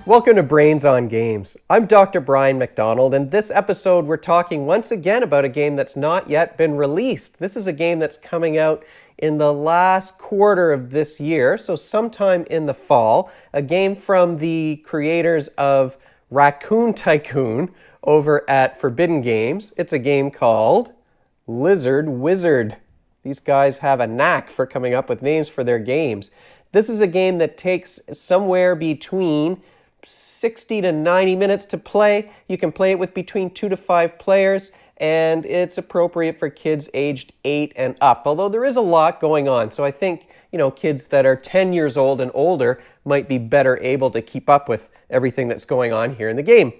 Welcome to Brains on Games. I'm Dr. Brian McDonald, and this episode we're talking once again about a game that's not yet been released. This is a game that's coming out in the last quarter of this year, so sometime in the fall. A game from the creators of Raccoon Tycoon over at Forbidden Games. It's a game called Lizard Wizard. These guys have a knack for coming up with names for their games. This is a game that takes somewhere between 60 to 90 minutes to play. You can play it with between 2 to 5 players, and it's appropriate for kids aged 8 and up, although there is a lot going on. So I think, kids that are 10 years old and older might be better able to keep up with everything that's going on here in the game.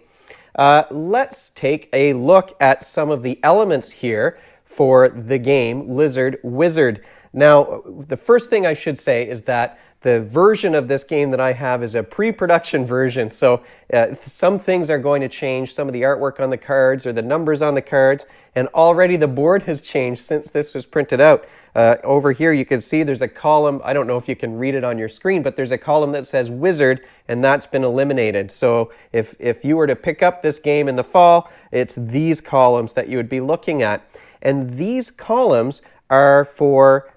Let's take a look at some of the elements here for the game Lizard Wizard. Now, the first thing I should say is that the version of this game that I have is a pre-production version, so some things are going to change, some of the artwork on the cards or the numbers on the cards, and already the board has changed since this was printed out. Over here you can see there's a column, I don't know if you can read it on your screen, but there's a column that says Wizard, and that's been eliminated. So if you were to pick up this game in the fall, it's these columns that you would be looking at. And these columns are for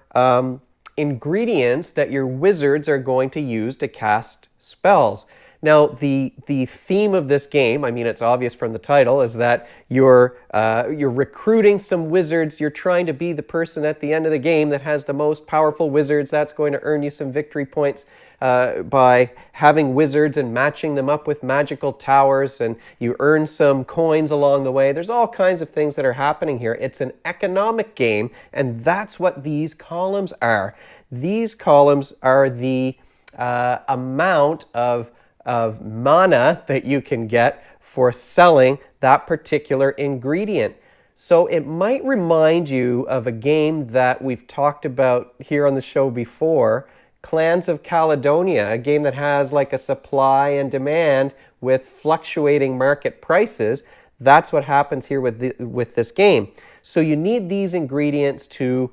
ingredients that your wizards are going to use to cast spells. Now, the theme of this game, I mean, it's obvious from the title, is that you're recruiting some wizards. You're trying to be the person at the end of the game that has the most powerful wizards. That's going to earn you some victory points by having wizards and matching them up with magical towers, and you earn some coins along the way. There's all kinds of things that are happening here. It's an economic game, and that's what these columns are. These columns are the amount of mana that you can get for selling that particular ingredient. So it might remind you of a game that we've talked about here on the show before, Clans of Caledonia, a game that has like a supply and demand with fluctuating market prices. That's what happens here with this game. So you need these ingredients to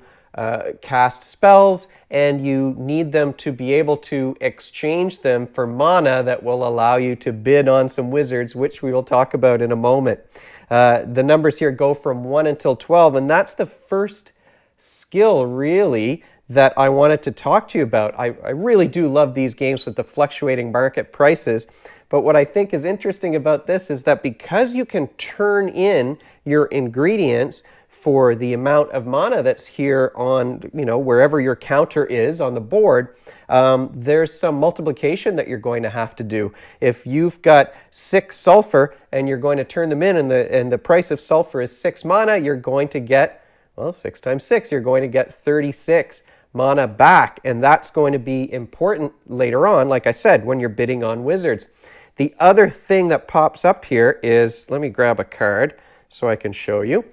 cast spells, and you need them to be able to exchange them for mana that will allow you to bid on some wizards, which we will talk about in a moment. The numbers here go from 1 until 12, and that's the first skill, really, that I wanted to talk to you about. I really do love these games with the fluctuating market prices, but what I think is interesting about this is that because you can turn in your ingredients for the amount of mana that's here on, wherever your counter is on the board, there's some multiplication that you're going to have to do. If you've got 6 sulfur and you're going to turn them in, and the price of sulfur is 6 mana, you're going to get, 6 times 6, you're going to get 36 mana back, and that's going to be important later on, like I said, when you're bidding on wizards. The other thing that pops up here is, let me grab a card so I can show you.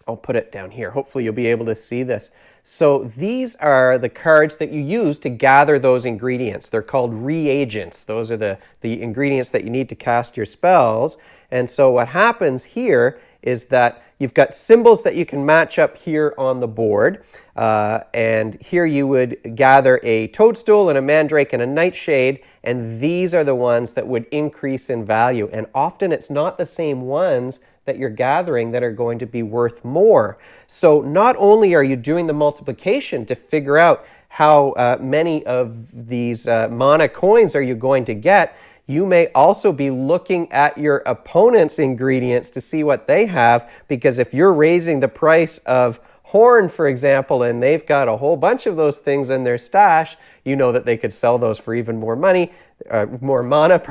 I'll put it down here. Hopefully you'll be able to see this. So these are the cards that you use to gather those ingredients. They're called reagents. Those are the ingredients that you need to cast your spells. And so what happens here is that you've got symbols that you can match up here on the board. And here you would gather a toadstool and a mandrake and a nightshade, and these are the ones that would increase in value. And often it's not the same ones that you're gathering that are going to be worth more. So not only are you doing the multiplication to figure out how many of these mana coins are you going to get, you may also be looking at your opponent's ingredients to see what they have, because if you're raising the price of horn, for example, and they've got a whole bunch of those things in their stash, you know that they could sell those for even more money, more mana,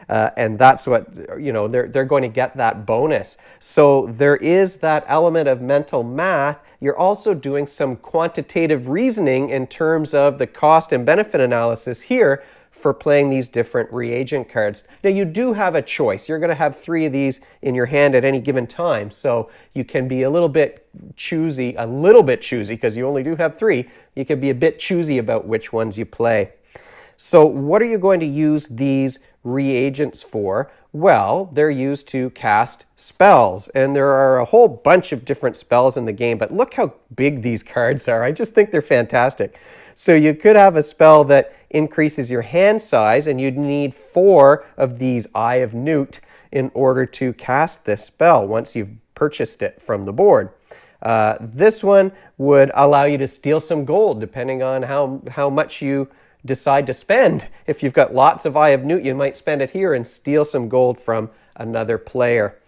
and that's what, they're going to get that bonus. So there is that element of mental math. You're also doing some quantitative reasoning in terms of the cost and benefit analysis here for playing these different reagent cards. Now you do have a choice. You're going to have 3 of these in your hand at any given time, so you can be a little bit choosy because you only do have 3. You can be a bit choosy about which ones you play. So what are you going to use these reagents for? Well, they're used to cast spells, and there are a whole bunch of different spells in the game, but look how big these cards are. I just think they're fantastic. So you could have a spell that increases your hand size, and you'd need 4 of these Eye of Newt in order to cast this spell once you've purchased it from the board. This one would allow you to steal some gold depending on how much you decide to spend. If you've got lots of Eye of Newt, you might spend it here and steal some gold from another player.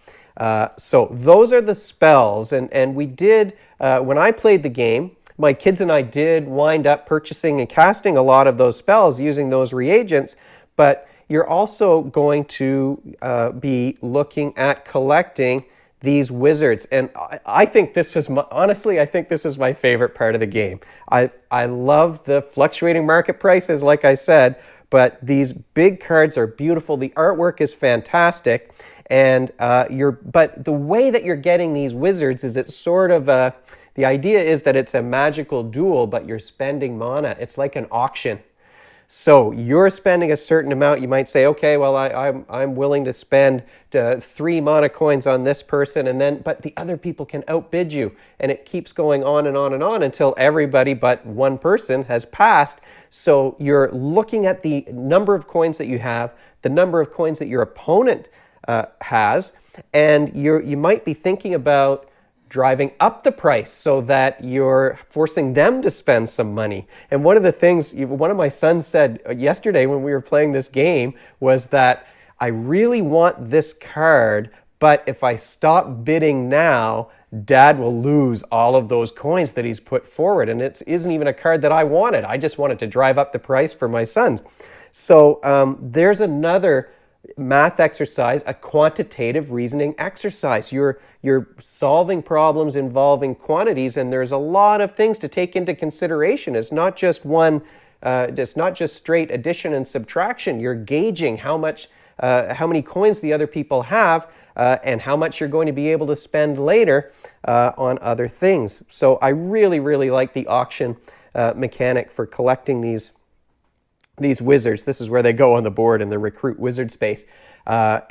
So those are the spells, and we did, when I played the game, my kids and I did wind up purchasing and casting a lot of those spells using those reagents, but you're also going to be looking at collecting these wizards. And I think this was, honestly, I think this is my favorite part of the game. I love the fluctuating market prices, like I said, but these big cards are beautiful. The artwork is fantastic. And but the way that you're getting these wizards is it's sort of the idea is that it's a magical duel, but you're spending mana. It's like an auction. So you're spending a certain amount. You might say, okay, well, I'm willing to spend 3 mana coins on this person, but the other people can outbid you, and it keeps going on and on and on until everybody but one person has passed. So you're looking at the number of coins that you have, the number of coins that your opponent has, and you might be thinking about driving up the price so that you're forcing them to spend some money. And one of the things one of my sons said yesterday when we were playing this game was that I really want this card, but if I stop bidding now, Dad will lose all of those coins that he's put forward. And it isn't even a card that I wanted. I just wanted to drive up the price for my sons. So there's another math exercise, a quantitative reasoning exercise. You're solving problems involving quantities, and there's a lot of things to take into consideration. It's not just it's not just straight addition and subtraction. You're gauging how many coins the other people have, and how much you're going to be able to spend later on other things. So I really, really like the auction mechanic for collecting these wizards. This is where they go on the board in the recruit wizard space.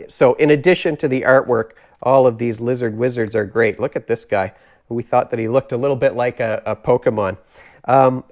So in addition to the artwork, all of these lizard wizards are great. Look at this guy. We thought that he looked a little bit like a Pokemon.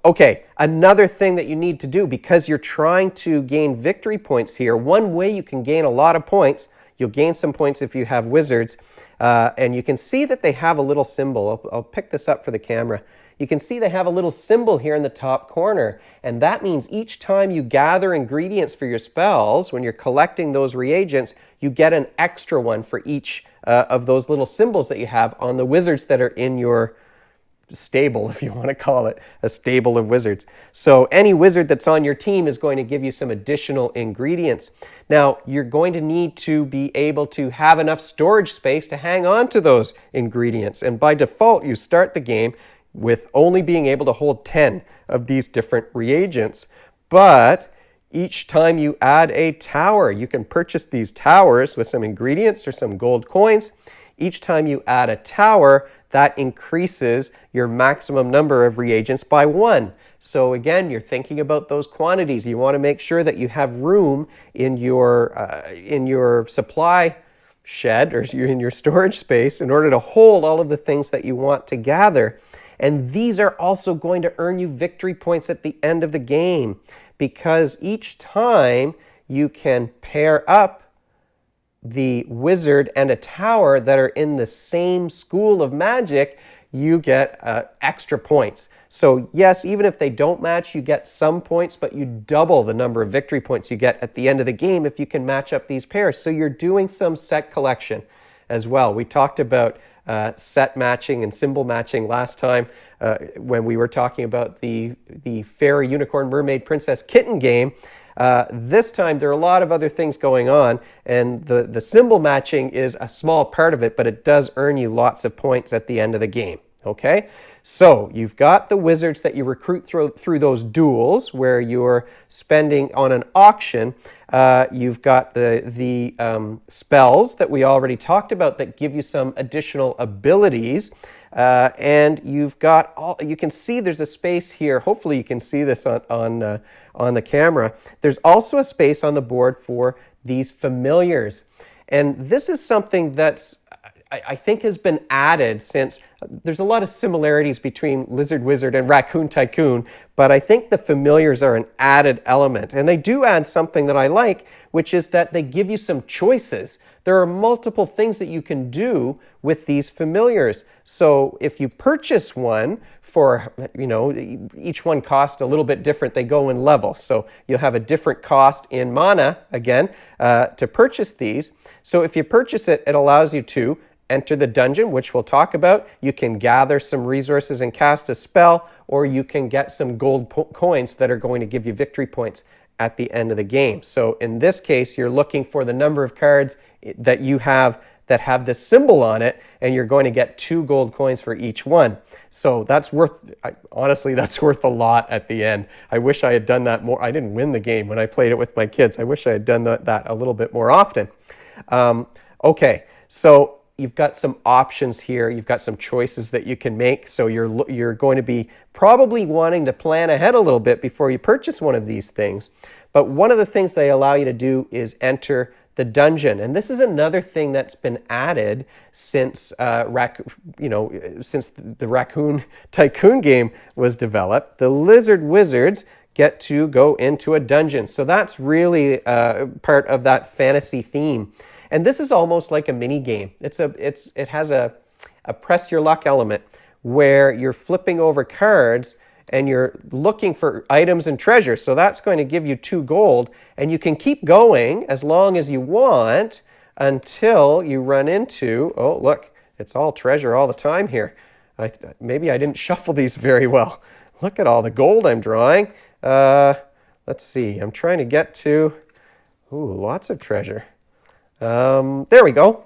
Okay, another thing that you need to do, because you're trying to gain victory points here, one way you can gain a lot of points, you'll gain some points if you have wizards, and you can see that they have a little symbol. I'll pick this up for the camera. You can see they have a little symbol here in the top corner, and that means each time you gather ingredients for your spells, when you're collecting those reagents, you get an extra one for each of those little symbols that you have on the wizards that are in your stable, if you want to call it a stable of wizards. So any wizard that's on your team is going to give you some additional ingredients. Now, you're going to need to be able to have enough storage space to hang on to those ingredients, and by default, you start the game with only being able to hold 10 of these different reagents. But each time you add a tower, you can purchase these towers with some ingredients or some gold coins. Each time you add a tower, that increases your maximum number of reagents by 1. So again, you're thinking about those quantities. You want to make sure that you have room in your supply shed or in your storage space in order to hold all of the things that you want to gather. And these are also going to earn you victory points at the end of the game, because each time you can pair up the wizard and a tower that are in the same school of magic, you get extra points. So yes, even if they don't match, you get some points, but you double the number of victory points you get at the end of the game if you can match up these pairs. So you're doing some set collection as well. We talked about set matching and symbol matching last time when we were talking about the Fairy Unicorn Mermaid Princess Kitten game. This time there are a lot of other things going on, and the symbol matching is a small part of it, but it does earn you lots of points at the end of the game. Okay, so you've got the wizards that you recruit through those duels where you're spending on an auction. You've got the spells that we already talked about that give you some additional abilities. And you've got you can see there's a space here. Hopefully you can see this on the camera. There's also a space on the board for these familiars. And this is something that's I think has been added since there's a lot of similarities between Lizard Wizard and Raccoon Tycoon, but I think the familiars are an added element. And they do add something that I like, which is that they give you some choices. There are multiple things that you can do with these familiars. So if you purchase one for, each one costs a little bit different. They go in levels. So you'll have a different cost in mana, again, to purchase these. So if you purchase it, it allows you to enter the dungeon, which we'll talk about. You can gather some resources and cast a spell, or you can get some gold coins that are going to give you victory points at the end of the game. So in this case, you're looking for the number of cards that you have that have this symbol on it, and you're going to get 2 gold coins for each one. So that's honestly, that's worth a lot at the end. I wish I had done that more. I didn't win the game when I played it with my kids. I wish I had done that a little bit more often. Okay, so you've got some options here. You've got some choices that you can make. So you're going to be probably wanting to plan ahead a little bit before you purchase one of these things. But one of the things they allow you to do is enter the dungeon. And this is another thing that's been added since since the Raccoon Tycoon game was developed. The Lizard Wizards get to go into a dungeon. So that's really part of that fantasy theme. And this is almost like a mini game. It has a press your luck element where you're flipping over cards and you're looking for items and treasure. So that's going to give you 2 gold, and you can keep going as long as you want until you run into, oh look, it's all treasure all the time here. Maybe I didn't shuffle these very well. Look at all the gold I'm drawing. Let's see, I'm trying to get to, lots of treasure. There we go.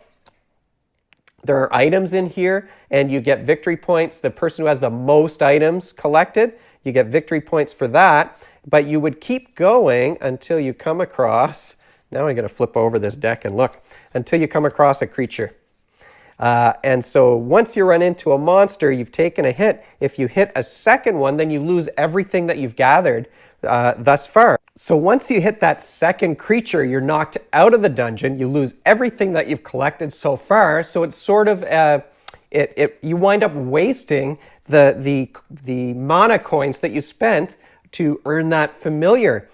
There are items in here, and you get victory points. The person who has the most items collected, you get victory points for that. But you would keep going until you come across, now I'm going to flip over this deck and look, until you come across a creature. And so once you run into a monster, you've taken a hit. If you hit a second one, then you lose everything that you've gathered thus far. So once you hit that second creature, you're knocked out of the dungeon. You lose everything that you've collected so far. So it's sort of you wind up wasting the mana coins that you spent to earn that familiar.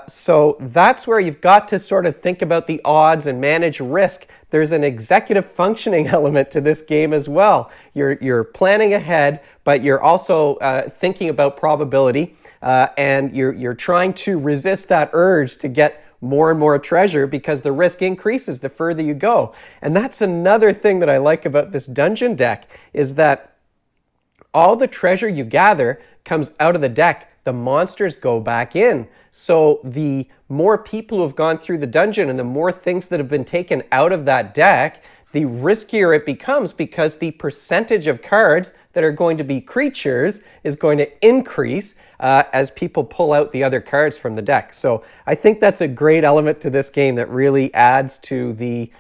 So that's where you've got to sort of think about the odds and manage risk. There's an executive functioning element to this game as well. You're planning ahead, but you're also thinking about probability, and you're trying to resist that urge to get more and more treasure because the risk increases the further you go. And that's another thing that I like about this dungeon deck, is that all the treasure you gather comes out of the deck. The monsters go back in. So the more people who have gone through the dungeon and the more things that have been taken out of that deck, the riskier it becomes, because the percentage of cards that are going to be creatures is going to increase as people pull out the other cards from the deck. So I think that's a great element to this game that really adds to the,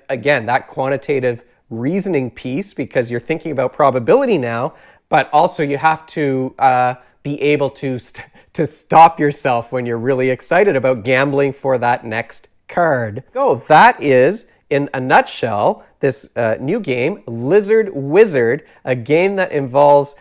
again, that quantitative reasoning piece, because you're thinking about probability now, but also you have to be able to stop yourself when you're really excited about gambling for that next card. So that is, in a nutshell, this new game, Lizard Wizard, a game that involves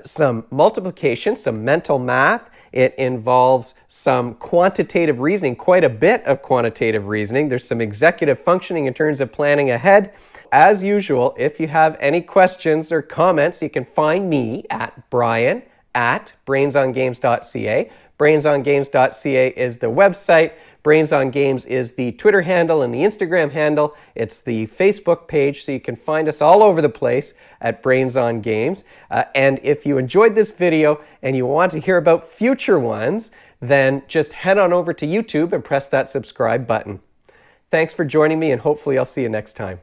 some multiplication, some mental math. It involves some quantitative reasoning, quite a bit of quantitative reasoning. There's some executive functioning in terms of planning ahead. As usual, if you have any questions or comments, you can find me at brian@brainsongames.ca. brainsongames.ca is the website. Brains on Games is the Twitter handle and the Instagram handle. It's the Facebook page, so you can find us all over the place at Brains on Games. And if you enjoyed this video and you want to hear about future ones, then just head on over to YouTube and press that subscribe button. Thanks for joining me, and hopefully I'll see you next time.